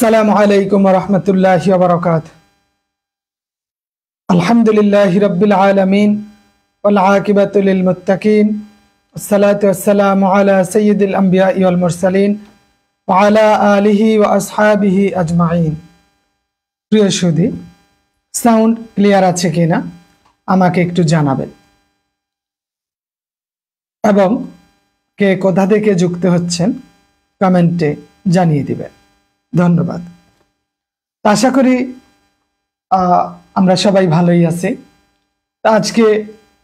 আসসালামু আলাইকুম ওয়া রাহমাতুল্লাহি ওয়া বারাকাতুহু। আলহামদুলিল্লাহি রাব্বিল আলামিন ওয়াল আকিবাতু লিল মুত্তাকিন ওয়াসসালাতু ওয়াসসালামু আলা সাইয়্যিদিল আমবিয়াই ওয়াল মুরসালিন ওয়া আলা আলিহি ওয়া আসহাবিহি আজমাইন। প্রিয় সুধী, সাউন্ড ক্লিয়ার আছে কিনা আমাকে একটু জানাবেন এবং কে কোথা থেকে যুক্ত হচ্ছেন কমেন্টে জানিয়ে দিবেন। ধন্যবাদ। আশা করি আমরা সবাই ভালোই আছি। আজকে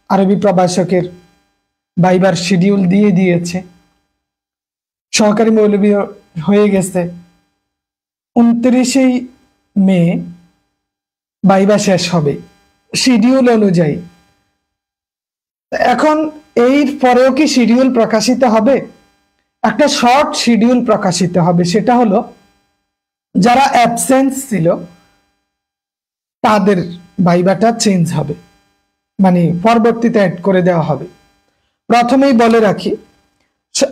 আরবি প্রভাষকের ভাইবার শিডিউল দিয়ে দিয়েছে, সহকারী মৌলবী হয়ে গেছে। 29 মে ভাইবা শেষ হবে শিডিউল অনুযায়ী। এখন এর পরেও কি শিডিউল প্রকাশিত হবে? একটা শর্ট শিডিউল প্রকাশিত হবে, সেটা হলো যারা অ্যাবসেন্স ছিল তাদের ভাইবাটা চেঞ্জ হবে, মানে পরবর্তীতে অ্যাড করে দেওয়া হবে। প্রথমেই বলে রাখি,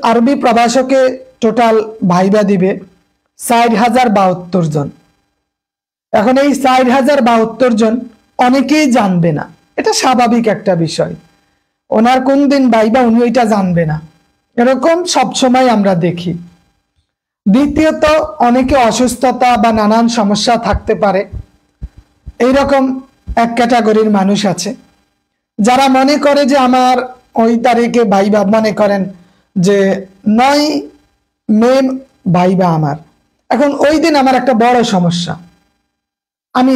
আরবি প্রভাষকে টোটাল ভাইবা দিবে 4072 জন। এখন এই 4072 জন অনেকেই জানবে না, এটা স্বাভাবিক একটা বিষয়। ওনার কোন দিন ভাইবা উনি ওইটা জানবে না, এরকম সবসময় আমরা দেখি। দ্বিতীয়ত, অনেকে অসুস্থতা বা নানান সমস্যা থাকতে পারে। এইরকম এক ক্যাটাগরির মানুষ আছে যারা মনে করে যে আমার ওই তারিখে ভাইবা, মনে করেন যে 9 মে ভাইবা আমার, এখন ওই দিন আমার একটা বড় সমস্যা, আমি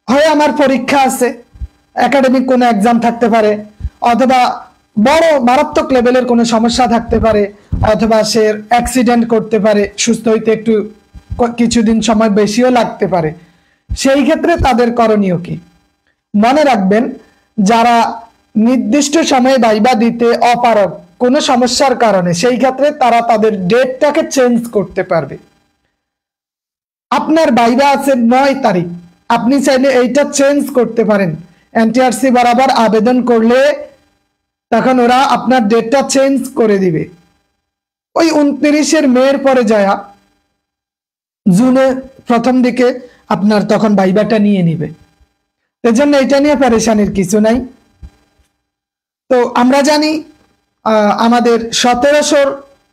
হয় আমার পরীক্ষা আছে, একাডেমিক কোনো এক্সাম থাকতে পারে, অথবা বড় মারাত্মক লেভেলের কোনো সমস্যা থাকতে পারে, অথবা সে অ্যাক্সিডেন্ট করতে পারে, সুস্থ হইতে একটু কিছুদিন সময় বেশিও লাগতে পারে। সেই ক্ষেত্রে তাদের করণীয় কি? মনে রাখবেন, যারা নির্দিষ্ট সময়ে ভাইবা দিতে অপারগ কোনো সমস্যার কারণে, সেই ক্ষেত্রে তারা তাদের ডেটটাকে চেঞ্জ করতে পারবে। আপনার ভাইবা আছে 9 তারিখ, আপনি চাইলে এইটা চেঞ্জ করতে পারেন। এনটিআরসি বরাবর আবেদন করলে তখন ওরা আপনার ডেটটা চেঞ্জ করে দিবে। ওই 29 মের পরে যায় জুনের প্রথম দিকে আপনার তখন ভাইবাটা নিয়ে নিবে। এজন্য এটা নিয়ে পেরেশানির কিছু নাই। তো আমরা জানি আমাদের 1700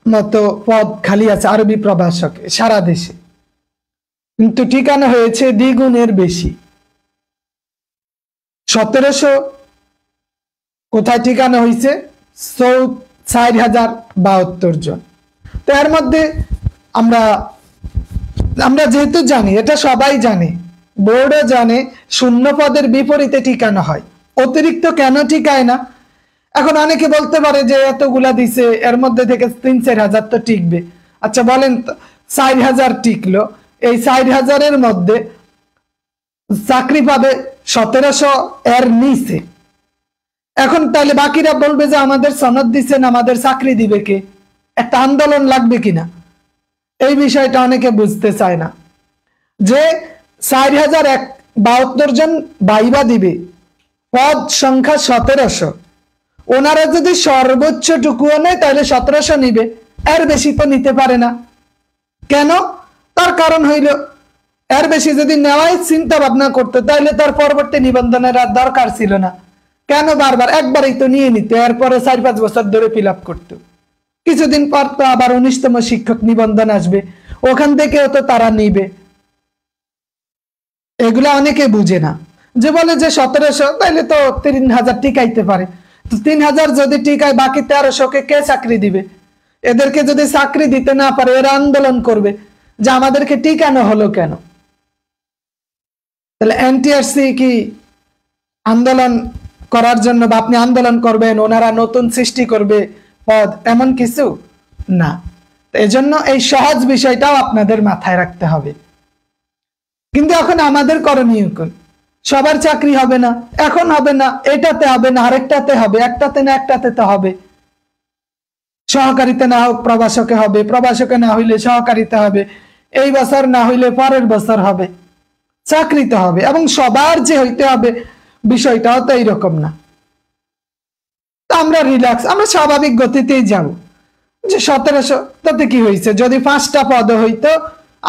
মতো পদ খালি আছে আরবি প্রভাষকে সারা দেশে, কিন্তু ঠিকানা হয়েছে দ্বিগুণের বেশি। 1700 কোথায় ঠিকানা হয়েছে? 4072 জন। তো এর মধ্যে আমরা যেহেতু জানি, এটা সবাই জানে, বোর্ডও জানে, শূন্য পদের বিপরীতে ঠিকানা হয়। অতিরিক্ত কেন ঠিকায় না? এখন অনেকে বলতে পারে যে এতগুলা দিছে, এর মধ্যে থেকে 3-4 হাজার তো টিকবে। আচ্ছা বলেন, 4000 টিকলো, এই 4000-এর মধ্যে চাকরি পাবে 1700 এর নিচে। এখন তাহলে বাকিরা বলবে যে আমাদের সনদ দিচ্ছেন, আমাদের চাকরি দিবে কে? একটা আন্দোলন লাগবে কিনা, এই বিষয়টা অনেকে বুঝতে চায় না। যে 4072 জন ভাইবা দিবে, পদ সংখ্যা 1700, ওনারা যদি সর্বোচ্চ টুকুও নেয় তাহলে 1700 নিবে, এর বেশি তো নিতে পারে না। কেন? তার কারণ হইল, এর বেশি যদি নেওয়াই চিন্তা ভাবনা করতে, তাহলে তার পরবর্তী নিবন্ধনের আর দরকার ছিল না। কেন বারবার? একবারই তো নিয়ে নিতে, এরপরে 4-5 বছর ধরে ফিল আপ করতো। কিছুদিন পর তো আবার 19তম শিক্ষক নিবন্ধন আসবে, ওখান থেকেও তো তারা নিবে। এগুলা অনেকে বুঝে না, যে বলে যে 1700, তাইলে তো 3000 টিকাইতে পারে। তো 3000 যদি টিকায়, বাকি 1300-কে কে চাকরি দিবে? এদেরকে যদি চাকরি দিতে না পারে, এরা আন্দোলন করবে যে আমাদেরকে টিকানো হলো কেন। তাহলে এনটিআরসি কি আন্দোলন করার জন্য, বা আপনি আন্দোলন করবেন ওনারা নতুন সৃষ্টি করবে পদ, এমন কিছু না। এজন্য এই সহজ বিষয়টাও আপনাদের মাথায় রাখতে হবে। কিন্তু এখন আমাদের করণীয় কোন? সবার চাকরি হবে না, এখন হবে না, এটাতে হবে না, আরেকটাতে হবে, একটাতে না একটাতে তো হবে। সহকারীতে না হোক প্রভাষকে হবে, প্রভাষকে না হইলে সহকারীতে হবে, এই বছর না হইলে পরের বছর হবে, চাকরিতে হবে। এবং সবার যে হইতে হবে বিষয়টাও তো এইরকম না। আমরা রিল্যাক্স, আমরা স্বাভাবিক গতিতেই যাব। যে 1700 তাতে কি হয়েছে? যদি 5টা পদ হইতো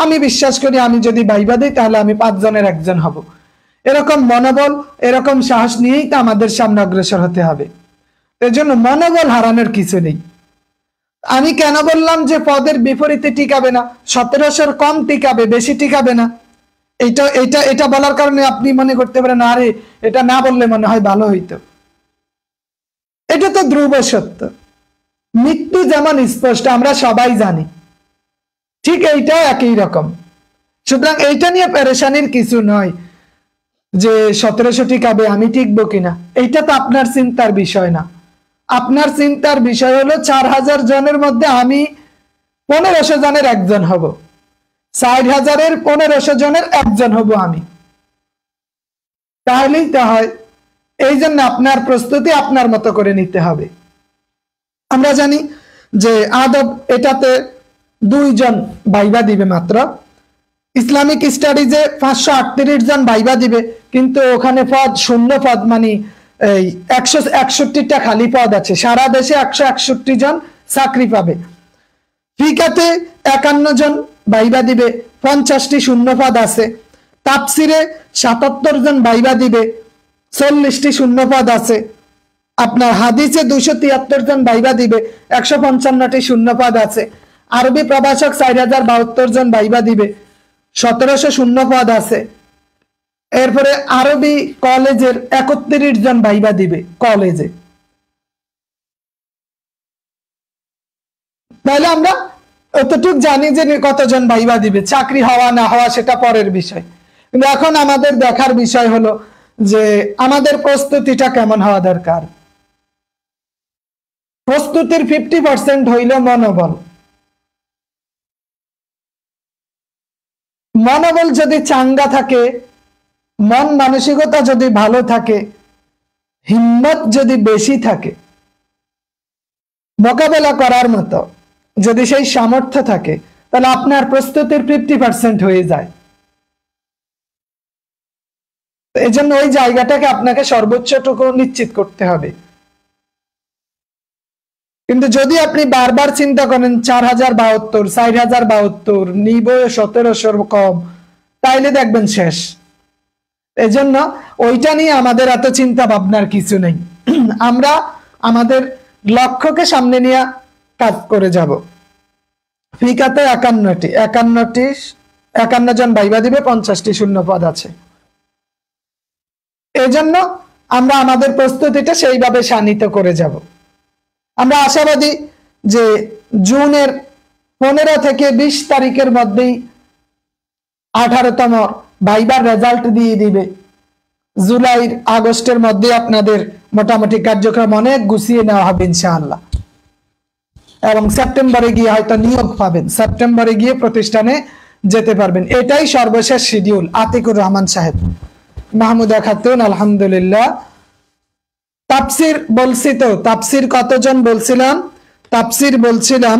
আমি বিশ্বাস করি আমি যদি ভাইবা দিই তাহলে আমি 5 জনের একজন হব। এরকম মনোবল, এরকম সাহস নিয়েই তো আমাদের সামনে অগ্রসর হতে হবে। এর জন্য মনোবল হারানোর কিছু নেই। আমি কেন বললাম যে পদের বিপরীতে টিকাবে না, 1700 কম টিকাবে, বেশি টিকাবে না, এটা এটা এটা বলার কারণে আপনি মনে করতে পারেন আরে এটা না বললে মনে হয় ভালো হইতো। এটা তো ধ্রুব সত্য। মৃত্যু যেমন স্পষ্ট আমরা সবাই জানি, ঠিক এইটাও একই রকম। সুতরাং এইটা নিয়ে পেরেশানির কিছু নয় যে 1700 টিকাবে, আমি টিকবো কিনা, এইটা তো আপনার চিন্তার বিষয় না। আপনার চিন্তার বিষয় হলো 4000 জনের মধ্যে আমি 1500 জনের একজন হব, 60,000-এর 1500 জনের একজন হব আমি, তাহলেই তো হয়। এই জন্য আপনার প্রস্তুতি আপনার মতো করে নিতে হবে। আমরা জানি যে আদব এটাতে 2 জন ভাইবা দিবে মাত্র। ইসলামিক স্টাডিজে 538 জন ভাইবা দিবে, কিন্তু ওখানে পদ শূন্য পদ, মানে এই 161টা খালি পদ আছে। সারা দেশে 161 জন চাকরি পাবে। ফিকাতে 51 জন ভাইবা দিবে, 50টি শূন্য পদ আছে। তাফসিরে 77 জন ভাইবা দিবে, 40টি শূন্য পদ আছে। আপনার হাদিসে 273 জন ভাইবা দিবে, 155টি শূন্য পদ আছে। আরবি প্রভাষক 4072 জন ভাইবা দিবে, 1700 শূন্য পদ আছে। এরপরে আরবি কলেজের 31 জন ভাইবা দিবে কলেজে। তাহলে আমরা অতটুক জানি যে কতজন ভাইবা দিবে, চাকরি হওয়া না হওয়া সেটা পরের বিষয়। কিন্তু এখন আমাদের দেখার বিষয় হলো যে আমাদের প্রস্তুতিটা কেমন হওয়া দরকার। প্রস্তুতির 50% হইল মনোবল। মনোবল যদি চাঙ্গা থাকে, মন মানসিকতা যদি ভালো থাকে, হিম্মত যদি বেশি থাকে, মোকাবেলা করার মতো যদি সেই সামর্থ্য থাকে, তাহলে আপনার প্রস্তুতির 50% হয়ে যায়। এই জন্য ওই জায়গাটাকে আপনাকে সর্বোচ্চটুকু নিশ্চিত করতে হবে। কিন্তু যদি আপনি বারবার চিন্তা করেন 4072, 4072 নিব 1700 কম, তাইলে দেখবেন শেষ। এজন্য ওইটা নিয়ে আমাদের এত চিন্তা ভাবনার কিছু নেই। আমরা আমাদের লক্ষ্যকে সামনে নিয়ে কাজ করে যাব। ফিকাতে 51 জন ভাইবা দিবে, 50টি শূন্য পদ আছে। এজন্য আমরা আমাদের প্রস্তুতিটা সেইভাবে শানিত করে যাব। আমরা আশাবাদী যে জুনের 15 থেকে 20 তারিখের মধ্যেই 18তম ভাইবার রেজাল্ট দিয়ে দিবে। জুলাই আগস্টের মধ্যে আপনাদের মোটামুটি কার্যক্রম অনেক গুছিয়ে নেওয়া হবে ইনশাআল্লাহ, এবং সেপ্টেম্বরে গিয়ে হয়তো নিয়োগ পাবেন, সেপ্টেম্বরে গিয়ে প্রতিষ্ঠানে যেতে পারবেন। এটাই সর্বশেষ শিডিউল। আতিকুর রহমান সাহেব, মাহমুদা খাতুন, আলহামদুলিল্লাহ। তাফসির বলছি তো, তাফসির কতজন বলছিলাম? তাফসির বলছিলাম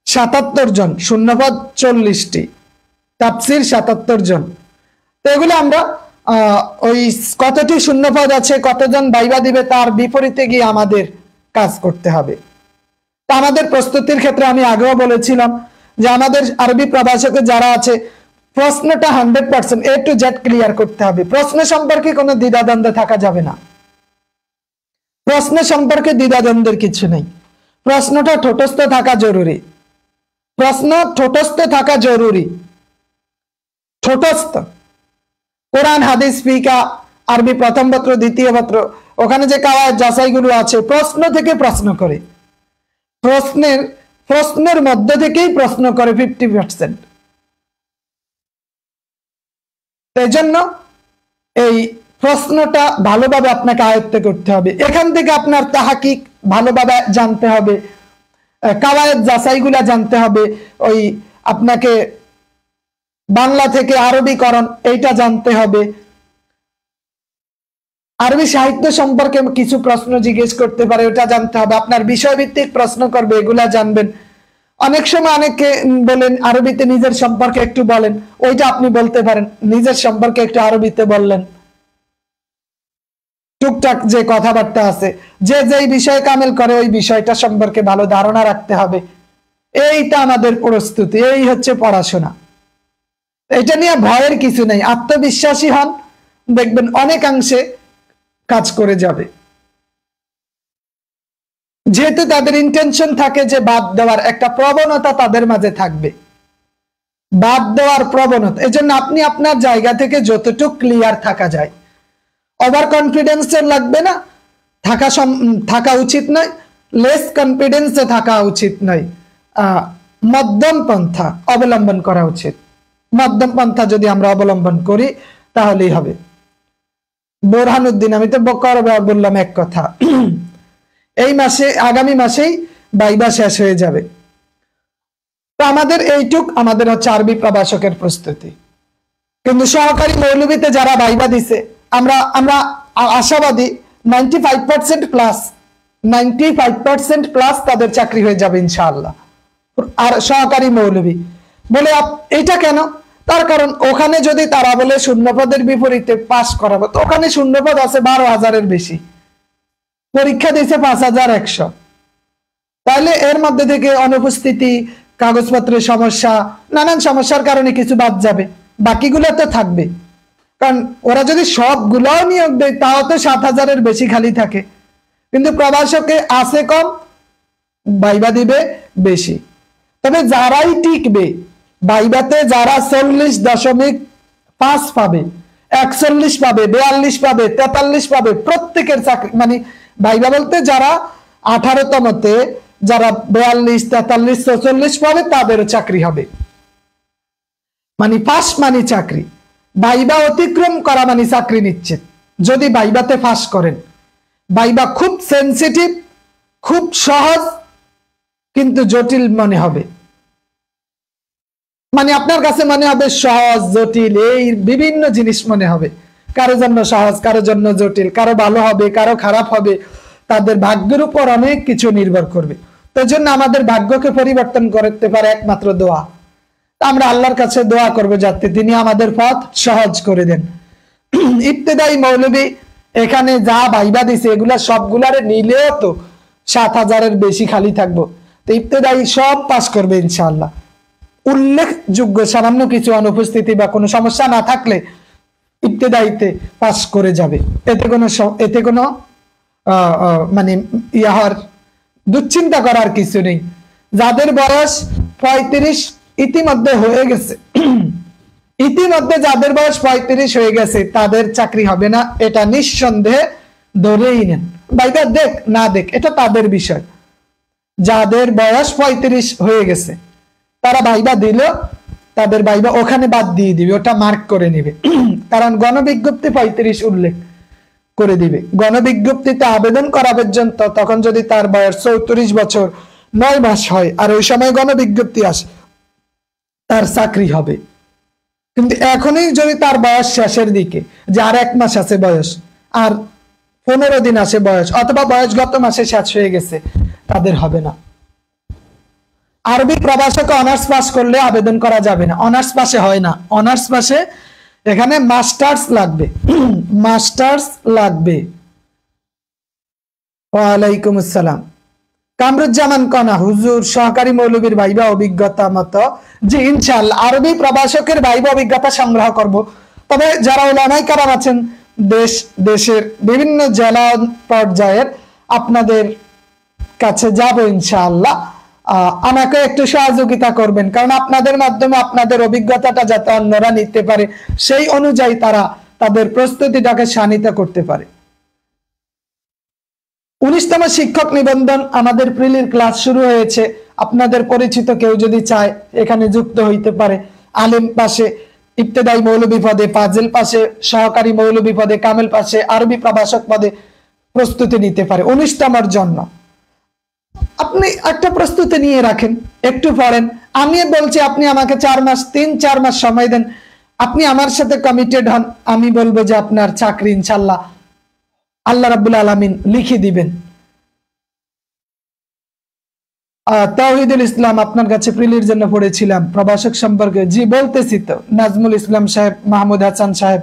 77 জন, শূন্যপদ 40টি, তাফসির 77 জন। তো এগুলো আমরা ওই কতটি শূন্যপদ আছে, কতজন ভাইবা দিবে তার বিপরীতে গিয়ে আমাদের কাজ করতে হবে। তা আমাদের প্রস্তুতির ক্ষেত্রে আমি আগেও বলেছিলাম যে আমাদের আরবি প্রভাষকে যারা আছে, প্রশ্নটা 100% A to Z ক্লিয়ার করতে হবে। প্রশ্ন সম্পর্কে কোনো দ্বিধাদ্বন্দ্ব থাকা যাবে না। প্রশ্ন সম্পর্কে দ্বিধাদ্বন্দ্বের কিছু নেই। প্রশ্নটা ঠোঁটস্থ থাকা জরুরি। প্রশ্ন ঠোঁটস্থ থাকা জরুরি, ঠোঁটস্থ। কোরআন, হাদিস, ফিকা, আরবি প্রথম পত্র, দ্বিতীয় পত্র, ওখানে যে কাওয়ায়েদ যাচাইগুলো আছে, প্রশ্ন থেকে প্রশ্ন করে, প্রশ্নের মধ্যে থেকেই প্রশ্ন করে 50%। এই জন্য এই প্রশ্নটা ভালোভাবে আপনাকে আয়ত্ত করতে হবে। এখান থেকে আপনার তাহাকিক ভালোভাবে জানতে হবে, কাওয়ায়েদ যাচাইগুলা জানতে হবে, ওই আপনাকে বাংলা থেকে আরবিকরণ এইটা জানতে হবে। আরবি সাহিত্য সম্পর্কে কিছু প্রশ্ন জিজ্ঞেস করতে পারে, ওটা জানতে হবে। আপনার বিষয়ভিত্তিক প্রশ্ন করবে, এগুলা জানবেন। অনেক সময় অনেকে বলেন আরবিতে নিজের সম্পর্কে একটু বলেন, ওইটা আপনি বলতে পারেন, নিজের সম্পর্কে একটু আরবিতে বললেন। টুকটাক যে কথাবার্তা আছে, যে যেই বিষয়ে কামেল করে ওই বিষয়টা সম্পর্কে ভালো ধারণা রাখতে হবে। এইটা আমাদের প্রস্তুতি, এই হচ্ছে পড়াশোনা। এটা নিয়ে ভয়ের কিছু নেই, আত্মবিশ্বাসী হন, দেখবেন অনেকাংশে কাজ করে যাবে। যেহেতু তাদের ইন্টেনশন থাকে যে বাদ দেওয়ার, একটা প্রবণতা তাদের মাঝে থাকবে, বাদ দেওয়ার প্রবণতা। এজন্য আপনি আপনার জায়গা থেকে যতটুকু ক্লিয়ার থাকা যায়, ওভার কনফিডেন্সের লাগবে না, থাকা উচিত নয়, লেস কনফিডেন্সে থাকা উচিত নয়, মধ্যম পন্থা অবলম্বন করা উচিত। মধ্যম পন্থা যদি আমরা অবলম্বন করি তাহলেই হবে। বোরহানুদ্দিন, আমি তো বললাম এক কথা, এই মাসে, আগামী মাসেই ভাইবা শেষ হয়ে যাবে। তো আমাদের এইটুক আমাদের হচ্ছে আরবি প্রভাষকের প্রস্তুতি। কিন্তু সহকারী মৌলবীতে যারা ভাইবা দিছে, আমরা আশাবাদী 95% প্লাস, 95% প্লাস তাদের চাকরি হয়ে যাবে ইনশাআল্লাহ। আর সহকারী মৌলবী বলে এটা কেন? তার কারণ ওখানে যদি তারা বলে শূন্যপদের বিপরীতে পাস করাবো, তো ওখানে শূন্যপদ আছে 12,000-এর বেশি, পরীক্ষা দিয়েছে 5,100, তাহলে এর মধ্যে থেকে অনুপস্থিতি, কাগজপত্রের সমস্যা, নানান সমস্যার কারণে কিছু বাদ যাবে, বাকিগুলো তো থাকবে। কারণ ওরা যদি সবগুলোও নিয়োগ দেয় তাও তো 7,000-এর বেশি খালি থাকে, কিন্তু প্রভাষকে আছে কম, ভাইবা দিবে বেশি। তবে যারাই টিকবে ভাইবাতে, যারা 40.5 পাবে, 41 পাবে, 42 পাবে, 43 পাবে, প্রত্যেকের চাকরি, মানে ভাইবা বলতে যারা 18তমতে যারা 42, 43, 44 পাবে তাদেরও চাকরি হবে। মানে পাস মানে চাকরি, ভাইবা অতিক্রম করা মানে চাকরি নিশ্চিত। যদি ভাইবাতে পাস করেন, ভাইবা খুব সেনসিটিভ, খুব সহজ, কিন্তু জটিল মনে হবে। মানে আপনার কাছে মনে হবে সহজ, জটিল, এই বিভিন্ন জিনিস মনে হবে। কারো জন্য সহজ, কারো জন্য জটিল, কারো ভালো হবে, কারো খারাপ হবে, তাদের ভাগ্যের উপর অনেক কিছু নির্ভর করবে। তার জন্য আমাদের ভাগ্যকে পরিবর্তন করতে পারে একমাত্র দোয়া। আমরা আল্লাহর কাছে দোয়া করবো যাতে তিনি আমাদের পথ সহজ করে দেন। ইবতেদায়ী মৌলবী এখানে যা ভাইবা দিছে এগুলা সবগুলারে নিলেও তো 7,000-এর বেশি খালি থাকবো। তো ইবতেদায়ী সব পাস করবে ইনশাআল্লাহ। উল্লেখযোগ্য সামান্য কিছু অনুপস্থিতি বা কোনো সমস্যা না থাকলে ইবতেদায়ীতে পাস করে যাবে। এতে কোনো মানে ইয়ার দুশ্চিন্তা করার কিছু নেই। যাদের বয়স 35 ইতিমধ্যে হয়ে গেছে, ইতিমধ্যে যাদের বয়স 35 হয়ে গেছে তাদের চাকরি হবে না, এটা নিঃসন্দেহে ধরেই নেন। ভাইবা দেখ না দেখ এটা তাদের বিষয়। যাদের বয়স 35 হয়ে গেছে তারা ভাইবা দিল, তাদের ভাইবা ওখানে বাদ দিয়ে দিবে, ওটা মার্ক করে নিবে। কারণ গণবিজ্ঞপ্তি 35 উল্লেখ করে দিবে। গণবিজ্ঞপ্তিতে আবেদন করা পর্যন্ত, তখন যদি তার বয়স 34 বছর 9 মাস হয় আর ওই সময় গণবিজ্ঞপ্তি আসে, তার চাকরি হবে। কিন্তু এখনই যদি তার বয়স শেষের দিকে, যে আর 1 মাস আছে বয়স, আর 15 দিন আছে বয়স, অথবা বয়স গত মাসে শেষ হয়ে গেছে, তাদের হবে না। আরবি প্রভাষকে অনার্স পাস করলে আবেদন করা যাবে না, অনার্স পাশে হয় না। অনার্স পাশে এখানে মাস্টার্স লাগবে, মাস্টার্স লাগবে। ওয়ালাইকুম আসসালাম। কামরুজ্জামান কনা, হুজুর সহকারী মৌলবীর ভাইবা অভিজ্ঞতা মতো, জি ইনশাআল্লাহ আরবি প্রভাষকের ভাইবা অভিজ্ঞতা সংগ্রহ করব। তবে যারা উলামায়ে কেরাম আছেন দেশের বিভিন্ন জেলা পর্যায়ের, আপনাদের কাছে যাব ইনশাআল্লাহ, আমাকে একটু সহযোগিতা করবেন, কারণ আপনাদের মাধ্যমে আপনাদের অভিজ্ঞতাটা যাতে অন্যরা নিতে পারে, সেই অনুযায়ী তারা তাদের প্রস্তুতিটাকে শানিত করতে পারে। 19তম শিক্ষক নিবন্ধন আমাদের প্রিলির ক্লাস শুরু হয়েছে। আপনাদের পরিচিত কেউ যদি চায় এখানে যুক্ত হইতে পারে। আলিম পাশে ইবতেদায়ী মৌলবী পদে, ফাজিল পাশে সহকারী মৌলবী পদে, কামেল পাশে আরবি প্রভাষক পদে প্রস্তুতি নিতে পারে 19তমের জন্য। আপনি একটা প্রস্তুতি নিয়ে রাখেন, একটু পড়েন। আমি বলছি আপনি আমাকে 4 মাস 3-4 মাস সময় দেন, আপনি আমার সাথে কমিটেড হন, আমি বলবো যে আপনার চাকরি ইনশাআল্লাহ আল্লাহ রাব্বুল আলামিন লিখে দিবেন। তাওহীদুল ইসলাম আপনার কাছে প্রিলির জন্য পড়েছিলাম প্রভাষক সম্পর্কে, জি বলতেছি তো। নাজমুল ইসলাম সাহেব, মাহমুদ হাসান সাহেব,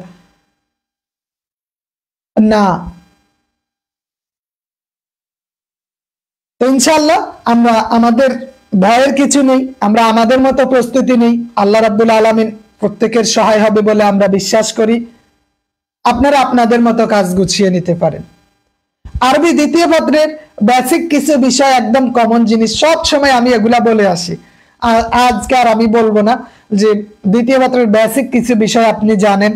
না তো ইনশাআল্লাহ আমরা, আমাদের ভয়ের কিছু নেই, আমরা আমাদের মতো প্রস্তুতি নেই। আল্লাহ রাব্বুল আলামিন প্রত্যেকের সহায় হবে বলে আমরা বিশ্বাস করি। আপনারা আপনাদের মতো কাজ গুছিয়ে নিতে পারেন। আরবি দ্বিতীয় পত্রের বেসিক কিছু বিষয়, একদম কমন জিনিস, সব সময় আমি এগুলা বলে আসি, আজকে আর আমি বলবো না। যে দ্বিতীয় পত্রের বেসিক কিছু বিষয় আপনি জানেন,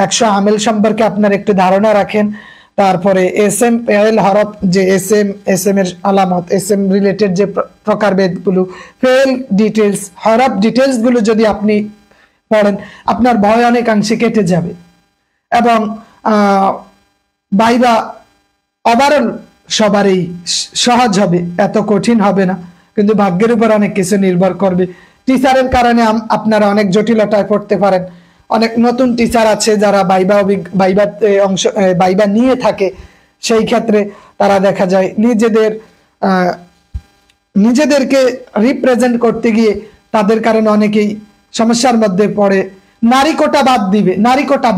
100 আমেল সম্পর্কে আপনার একটু ধারণা রাখেন। তারপরে এস এম ফেল হরফ, যে এস এম এর আলামত, এস এম রিলেটেড যে প্রকারভেদগুলো, ফেল ডিটেলস, হরফ ডিটেলস গুলো যদি আপনি পড়েন, আপনার ভয় অনেকাংশে কেটে যাবে। এবং ভাইবা ওভারঅল সবারই সহজ হবে, এত কঠিন হবে না, কিন্তু ভাগ্যের উপর অনেক কিছু নির্ভর করবে। টিচারের কারণে আপনারা অনেক জটিলতায় পড়তে পারেন। অনেক নতুন টিচার আছে যারা ভাইবা নিয়ে থাকে, সেই ক্ষেত্রে তারা দেখা যায় নিজেদেরকে রিপ্রেজেন্ট করতে গিয়ে তাদের কারণে অনেকেই সমস্যার মধ্যে পড়ে। নারী কোটা বাদ দিবে, নারী কোটা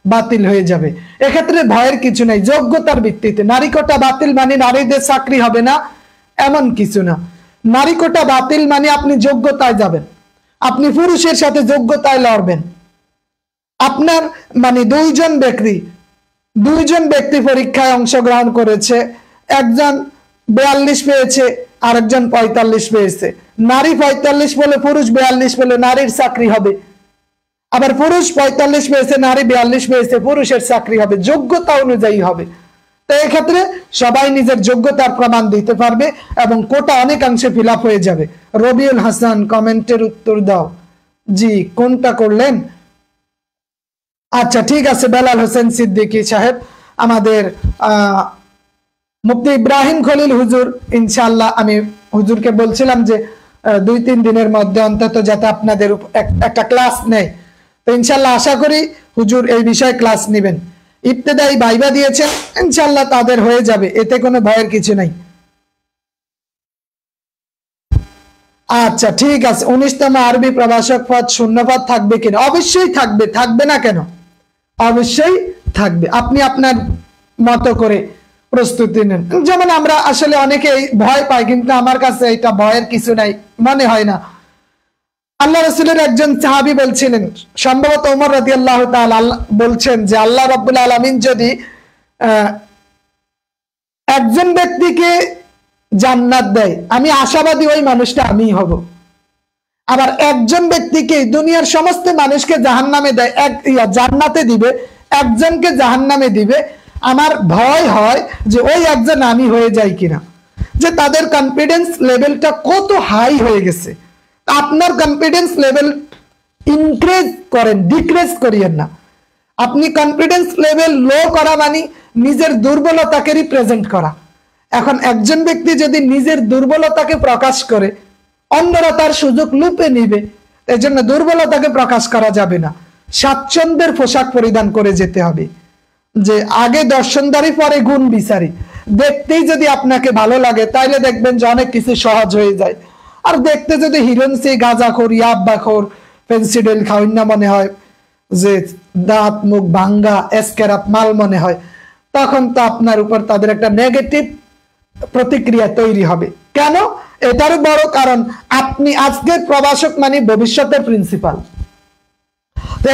বাতিল হয়ে যাবে, এক্ষেত্রে ভয়ের কিছু নাই। যোগ্যতার ভিত্তিতে নারী কোটা বাতিল মানে নারীদের চাকরি হবে না, এমন কিছু না। নারী কোটা বাতিল মানে আপনি যোগ্যতায় যাবেন, আপনি পুরুষের সাথে যোগ্যতায় লড়বেন। আপনার মানে দুইজন ব্যক্তি পরীক্ষায় অংশগ্রহণ করেছে, একজন 42 পেয়েছে, আরেকজন 45 পেয়েছে। নারী 45 পেলে, পুরুষ 42 পেলে নারীর চাকরি হবে। আবার পুরুষ 45 পেয়েছে, নারী 42 পেয়েছে, পুরুষের চাকরি হবে, যোগ্যতা অনুযায়ী হবে। তো এক্ষেত্রে সবাই নিজের যোগ্যতার প্রমাণ দিতে পারবে এবং কোটা অনেকাংশে ফিল আপ হয়ে যাবে। রবিউল হাসান কমেন্টের উত্তর দাও। জি, কোনটা করলেন? আচ্ছা ঠিক আছে, বেলাল হোসেন সিদ্দিকী সাহেব, আমাদের মুফতি ইব্রাহিম খলিল হুজুর, ইনশাআল্লাহ আমি হুজুরকে বলছিলাম যে 2-3 দিনের মধ্যে অন্তত যাতে আপনাদের একটা ক্লাস নেয়। তো ইনশাআল্লাহ আশা করি হুজুর এই বিষয়ে ক্লাস নেবেন। ইবতেদায়ী ভাইবা দিয়েছেন, ইনশাআল্লাহ তাদের হয়ে যাবে, এতে কোনো ভয়ের কিছু নাই। আচ্ছা ঠিক আছে, 19তম আরবি প্রভাষক পদ শূন্যপদ থাকবে কিনা? অবশ্যই থাকবে, থাকবে না কেন? অবশ্যই থাকবে। আপনি আপনার মতো করে প্রস্তুতি নেন। যেমন আমরা আসলে অনেকেই ভয় পাই, কিন্তু আমার কাছে এটা ভয়ের কিছু নাই মনে হয় না। আল্লাহ রাসূলের একজন সাহাবী বলছিলেন, সম্ভবত ওমর রাদিয়াল্লাহু তাআলা, বলছেন যে আল্লাহ রাব্বুল আলামিন যদি একজন ব্যক্তিকে জান্নাত দেয়, আমি আশাবাদী ওই মানুষটা আমিই হব। আবার একজন ব্যক্তিকে, দুনিয়ার সমস্ত মানুষকে জাহান্নামে দেয়, জান্নাতে দিবে, একজনকে জাহান্নামে দিবে, আমার ভয় হয় যে ওই একজন আমি হয়ে যাই কিনা, যে তাদের কনফিডেন্স লেভেলটা কত হাই হয়ে গেছে। আপনার কনফিডেন্স লেভেল ইনক্রিজ করেন, ডিক্রিজ করিয়েন না। আপনি কনফিডেন্স লেভেল লো করা মানে নিজের দুর্বলতাকে রিপ্রেজেন্ট করা। এখন একজন ব্যক্তি যদি নিজের দুর্বলতাকে প্রকাশ করে, অন্যরা তার সুযোগ লুপে নিবে। এই জন্য দুর্বলতাকে প্রকাশ করা যাবে না, স্বাচ্ছন্দ্যের পোশাক পরিধান করে যেতে হবে। যে আগে দর্শনদারি পরে গুণ বিচারি, দেখতেই যদি আপনাকে ভালো লাগে তাইলে দেখবেন যে অনেক কিছু সহজ হয়ে যায়। আর দেখতে যদি হিরণসি, গাঁজাখোর, ইয়াব্বাখোর, পেন্সিডেল খাওয়াইনা মনে হয়, যে দাঁত মুখ ভাঙ্গা এসকেরাত মাল মনে হয়, তখন তো আপনার উপর তাদের একটা নেগেটিভ প্রতিক্রিয়া তৈরি হবে। কেন? এটার বড় কারণ আপনি আজকের প্রভাষক মানে ভবিষ্যতের প্রিন্সিপাল।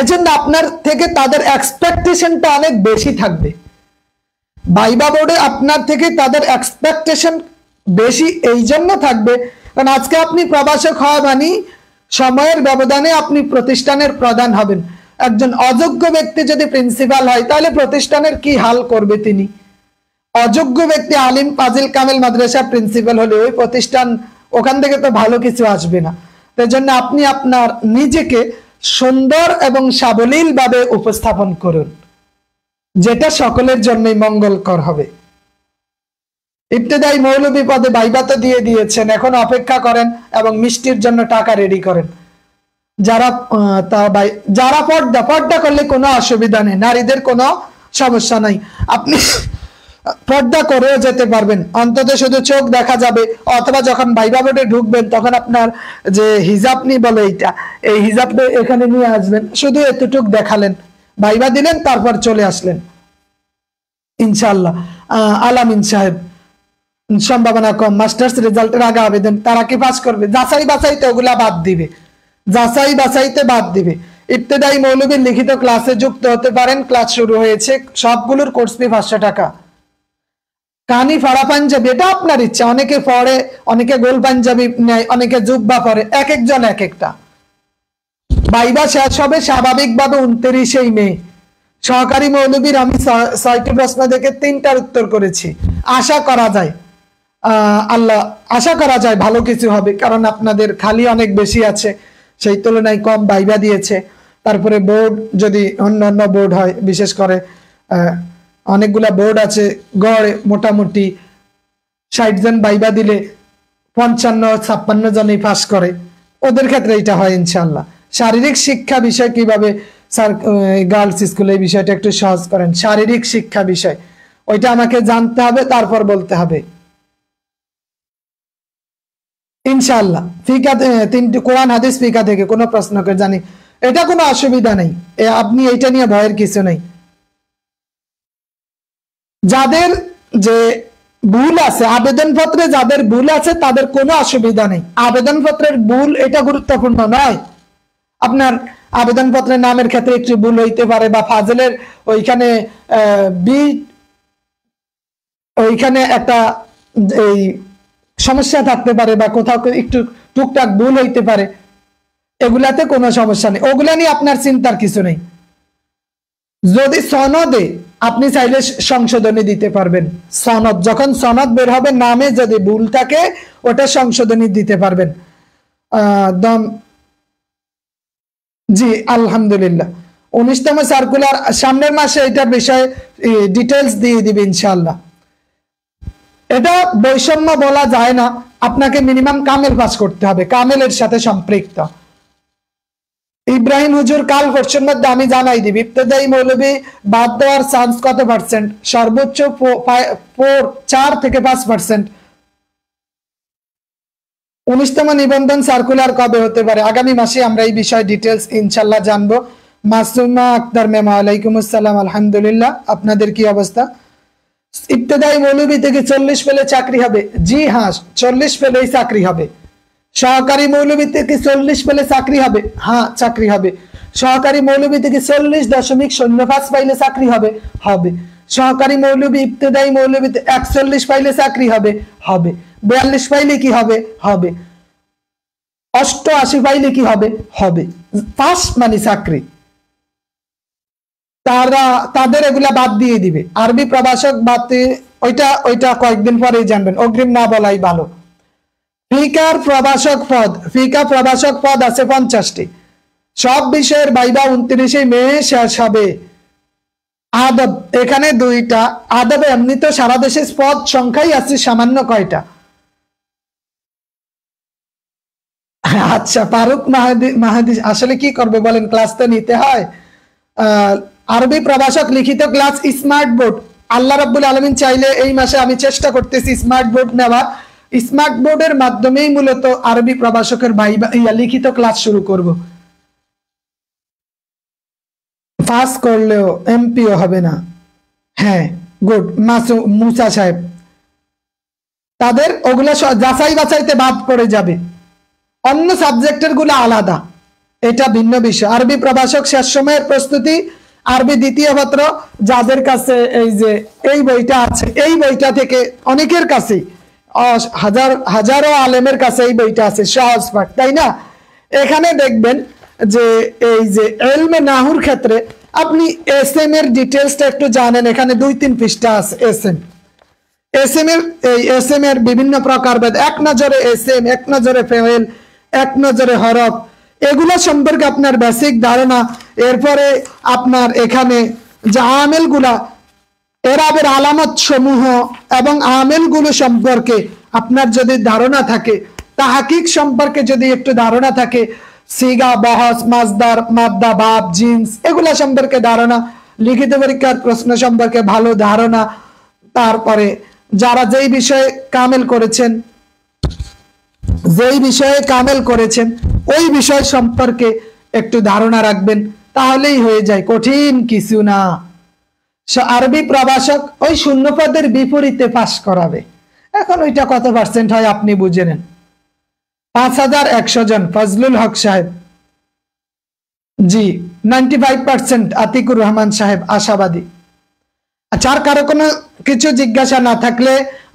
এজন্য আপনার থেকে তাদের এক্সপেকটেশনটা অনেক বেশি থাকবে। ভাইবা বোর্ডে আপনার থেকে তাদের এক্সপেকটেশন বেশি এই জন্য থাকবে কারণ আজকে আপনি প্রভাষক হওয়া মানে সময়ের ব্যবধানে আপনি প্রতিষ্ঠানের প্রধান হবেন। একজন অযোগ্য ব্যক্তি যদি প্রিন্সিপাল হয় তাহলে প্রতিষ্ঠানের কি হাল করবে তিনি? অযোগ্য ব্যক্তি আলিম ফাজিল কামেল মাদ্রাসা প্রিন্সিপাল হলে ওই প্রতিষ্ঠান, ওখান থেকে তো ভালো কিছু আসবে না। তাই জন্য আপনি আপনার নিজেকে সুন্দর এবং সাবলীল ভাবে উপস্থাপন করুন, যেটা সকলের জন্যই মঙ্গলকর হবে। ইবতেদায়ী মৌলভী পদে ভাইবা তো দিয়ে দিয়েছেন, এখন অপেক্ষা করেন এবং মিষ্টির জন্য টাকা রেডি করেন। যারা পর্দা করলে কোনো অসুবিধা নেই, নারীদের কোনো সমস্যা নাই, আপনি পর্দা করেও যেতে পারবেন, অন্তত শুধু চোখ দেখা যাবে। অথবা যখন ভাইবা বোর্ডে ঢুকবেন তখন আপনার যে হিজাব নি বলে এই হিজাবটা এখানে নিয়ে আসবেন, শুধু এতটুক দেখালেন, ভাইবা দিলেন, তারপর চলে আসলেন ইনশাআল্লাহ। আলামিন সাহেব, সম্ভাবনা কম, মাস্টার্স রেজাল্টের আগে আবেদন, তারা কি পাস করবে? যাচাই বাছাইতে ওগুলা বাদ দিবে, যাচাই বাছাইতে বাদ দিবে। ইবতেদায়ী মৌলবীর লিখিত ক্লাসে যুক্ত হতে পারেন। ক্লাস শুরু হয়েছে। সবগুলোর কোর্স ফি 500 টাকা। কানি ফাড়া পাঞ্জাবি এটা আপনার ইচ্ছা, অনেকে পড়ে, অনেকে গোল পাঞ্জাবি নেয়, অনেকে জুব্বা পরে, এক একজন এক একটা। ভাইবা শেষ হবে স্বাভাবিকভাবে 29 মে। সহকারী মৌলবীর আমি 6টি প্রশ্ন দেখে 3টার উত্তর করেছি। আশা করা যায় আশা করা যায় ভালো কিছু হবে, কারণ আপনাদের খালি অনেক বেশি আছে, সেই তুলনায় কম ভাইবা দিয়েছে। তারপরে বোর্ড যদি অন্যান্য বোর্ড হয়, বিশেষ করে অনেকগুলা বোর্ড আছে, গড়ে মোটামুটি 60 জন ভাইবা দিলে 55-56 জনই পাস করে, ওদের ক্ষেত্রে এটা হয় ইনশাল্লাহ। শারীরিক শিক্ষা বিষয় কিভাবে স্যার গার্লস স্কুলে এই বিষয়টা একটু সহজ করেন। শারীরিক শিক্ষা বিষয় ওইটা আমাকে জানতে হবে, তারপর বলতে হবে ইনশাআল্লাহ। ফিকা 3টি কোরআন হাদিস ফিকা থেকে কোনো প্রশ্ন করে জানি, এটা কোনো অসুবিধা নেই, আপনি এইটা নিয়ে ভয়ের কিছু নেই। যাদের যে ভুল আছে আবেদনপত্রে, যাদের ভুল আছে তাদের কোনো অসুবিধা নেই। আবেদনপত্রের ভুল এটা গুরুত্বপূর্ণ নয়। আপনার আবেদনপত্রের নামের ক্ষেত্রে একটু ভুল হইতে পারে, বা ফাজলের ওইখানে ওইখানে একটা এই সমস্যা থাকতে পারে, বা কোথাও একটু টুকটাক ভুল হইতে পারে, এগুলাতে কোনো সমস্যা নেই, ওগুলা নিয়ে আপনার চিন্তার কিছু নেই। যদি সনদে আপনি চাইলে সংশোধনী দিতে পারবেন। সনদ যখন সনদ বের হবে, নামে যদি ভুল থাকে ওটা সংশোধনী দিতে পারবেন। জি আলহামদুলিল্লাহ। 19তম সার্কুলার সামনের মাসে এটার বিষয়ে ডিটেলস দিয়ে দিবে ইনশাআল্লাহ। এটা বৈষম্য বলা যায় না, আপনাকে মিনিমাম কামেল পাস করতে হবে, কামেলের সাথে সম্পৃক্ত। ইব্রাহিম হুজুর কাল কোশ্চেন মধ্যে আমি জানাই দিব, ইবতেদায়ী মৌলবী বাদ দেওয়ার চান্স কত পার্সেন্ট? সর্বোচ্চ 4 থেকে 5%। 19তম নিবন্ধন সার্কুলার কবে হতে পারে? আগামী মাসে আমরা এই বিষয়ে ডিটেলস ইনশাল্লাহ জানবো। মাসুমা আক্তার ম্যাম, ওয়ালাইকুম আসসালাম। আলহামদুলিল্লাহ, আপনাদের কি অবস্থা? ইবতেদায়ী মৌলবী থেকে 40 পেলে চাকরি হবে? জি হ্যাঁ, 40 পেলেই চাকরি হবে। সহকারী মৌলবী থেকে 40 পেলে চাকরি হবে? হ্যাঁ, চাকরি হবে। সহকারী মৌলবী থেকে 40.05 পাইলে চাকরি হবে? হবে। সহকারী মৌলবী ইবতেদায়ী মৌলবীতে 41 পাইলে চাকরি হবে? হবে। 42 পাইলে কি হবে? হবে। 88 পাইলে কি হবে? হবে। পাস মানে চাকরি। তাদের এগুলা বাদ দিয়ে দিবে। আরবি প্রভাষক বাদ দিয়ে, ওইটা কয়েকদিন পরেই জানবেন, অগ্রিম না বলাই ভালো। ফিকার প্রভাষক পদ আছে 50টি। সব বিষয়ের ভাইবা 29 মে শেষ হবে। আদব এখানে 2টা। আদবে এমনি তো সারা দেশে পদ সংখ্যাই আছে সামান্য কয়টা? আচ্ছা, ফারুক মাহাদি আসলে কি করবে বলেন, ক্লাস তো নিতে হয়। আরবি প্রভাষক লিখিত ক্লাস স্মার্ট বোর্ড, আল্লাহ রাব্বুল আলামিন চাইলে এই মাসে আমি চেষ্টা করতেছি স্মার্ট বোর্ড নেওয়া। স্মার্ট বোর্ডের মাধ্যমেই মূলত আরবি প্রভাষকের লিখিত ক্লাস শুরু করব। পাস করলেও এমপিও হবে না। হ্যাঁ, গুড। মুসা সাহেব, তাদের ওগুলা যাচাই বাছাইতে বাদ পড়ে যাবে। অন্য সাবজেক্টের গুলো আলাদা, এটা ভিন্ন বিষয়। আরবি প্রভাষক শেষ সময়ের প্রস্তুতি, আরবি দ্বিতীয় পত্র, যাদের কাছে এই যে এই বইটা আছে, এই বইটা থেকে অনেকের কাছে, হাজারো আলেমের কাছে এই বইটা আছে, সহজ পাঠ, তাই না? এখানে দেখবেন যে এই যে এলমে নাহুর ক্ষেত্রে আপনি এসএম এর ডিটেলসটা একটু জানেন। এখানে 2-3 পৃষ্ঠা আছে এসএম এর বিভিন্ন প্রকারভেদ, এক নজরে এসএম, এক নজরে ফেল, এক নজরে হরফ, এগুলো সম্পর্কে আপনার বেসিক ধারণা। এরপরে আপনার এখানে যে আমেলগুলা, এরাবের আলামত সমূহ এবং আমেলগুলো সম্পর্কে আপনার যদি ধারণা থাকে, তাহকিক সম্পর্কে যদি একটু ধারণা থাকে, সিগা, বহস, মাজদার, মাদ্দা, বাব, জিন্স, এগুলা সম্পর্কে ধারণা, লিখিত পরীক্ষার প্রশ্ন সম্পর্কে ভালো ধারণা, তারপরে যারা যেই বিষয়ে কামেল করেছেন ওই বিষয় সম্পর্কে একটু ধারণা রাখবেন, তাহলেই হয়ে যায়, কঠিন কিছু না। আরবি প্রভাষক ওই শূন্যপদের বিপরীতে পাস করাবে। এখন ওইটা কত পার্সেন্ট হয় আপনি বুঝে নেন। 5100 জন, ফজলুল হক সাহেব। জি 95% আতিকুর রহমান সাহেব আশাবাদী। আচ্ছা, আর কারো কোনো কিছু জিজ্ঞাসা না থাকলে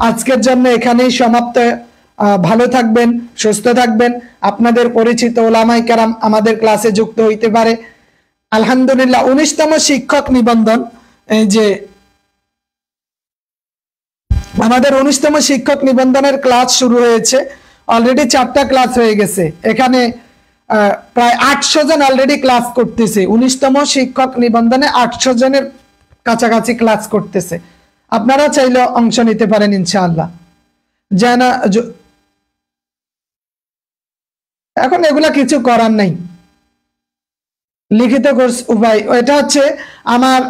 আজকের জন্য এখানেই সমাপ্ত। ভালো থাকবেন, সুস্থ থাকবেন। আপনাদের পরিচিত ওলামায়ে কেরাম আমাদের ক্লাসে যুক্ত হইতে পারে। আলহামদুলিল্লাহ 19তম শিক্ষক নিবন্ধন, এই যে আমাদের 19তম শিক্ষক নিবন্ধনের ক্লাস শুরু হয়েছে। অলরেডি 4টা ক্লাস হয়ে গেছে। এখানে প্রায় 800 জন অলরেডি ক্লাস করতেছে। 19তম শিক্ষক নিবন্ধনে 800 জনের কাছাকাছি ক্লাস করতেছে। আপনারা চাইলে অংশ নিতে পারেন ইনশাআল্লাহ। জানা এখন এগুলা কিছু করার নাই, লিখিত কোর্স উপায় এটা হচ্ছে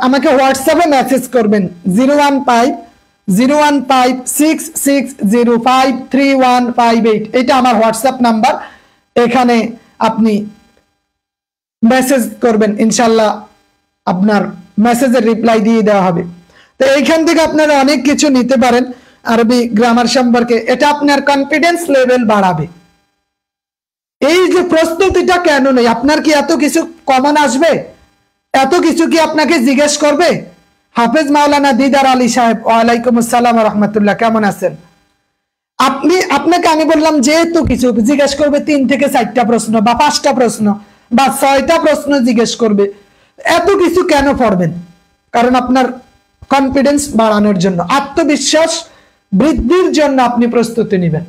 আমাকে হোয়াটসঅ্যাপে মেসেজ করবেন 01566053158। এটা আমার হোয়াটসঅ্যাপ নাম্বার। এখানে আপনি মেসেজ করবেন, ইনশাল্লাহ আপনার মেসেজের রিপ্লাই দিয়ে দেওয়া হবে। তো এইখান থেকে আপনারা অনেক কিছু নিতে পারেন আরবি গ্রামার সম্পর্কে। এটা আপনার কনফিডেন্স লেভেল বাড়াবে। এই যে প্রস্তুতিটা কেন নেই, আপনার কি এত কিছু কমন আসবে? এত কিছু কি আপনাকে জিজ্ঞেস করবে? হাফেজ মাওলানা দিদার আলী সাহেব, ওয়ালাইকুম আসসালাম ওয়া রাহমাতুল্লাহ, কেমন আছেন? আপনাকে আমি বললাম যেহেতু কিছু জিজ্ঞেস করবে 3 থেকে 4টা প্রশ্ন বা 5টা প্রশ্ন বা 6টা প্রশ্ন জিজ্ঞেস করবে, এত কিছু কেন পড়বেন? কারণ আপনার কনফিডেন্স বাড়ানোর জন্য, আত্মবিশ্বাস বৃদ্ধির জন্য আপনি প্রস্তুতি নেবেন।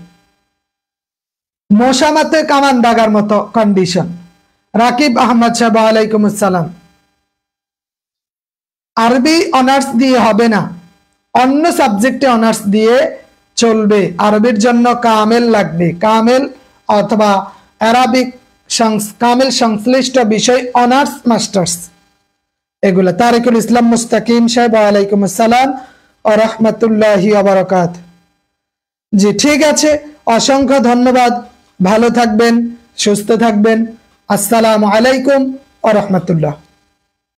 মশামাতে কামান দাগার মতো কন্ডিশন। রাকিব আহমদ সাহেব, ওয়ালাইকুম আসসালাম। আরবি অনার্স দিয়ে হবে না, অন্য সাবজেক্টে অনার্স দিয়ে চলবে। আরবির জন্য কামেল লাগবে, কামেল অথবা আরবিক কামেল সংশ্লিষ্ট বিষয় অনার্স মাস্টার্স এগুলো। তারিকুল ইসলাম মুস্তাকিম সাহেব, ওয়ালাইকুম আসসালাম ওয়া রাহমাতুল্লাহি ওয়া বারাকাতুহু। জি ঠিক আছে, অসংখ্য ধন্যবাদ। ভালো থাকবেন, সুস্থ থাকবেন। আসসালামু আলাইকুম ওয়া রাহমাতুল্লাহ।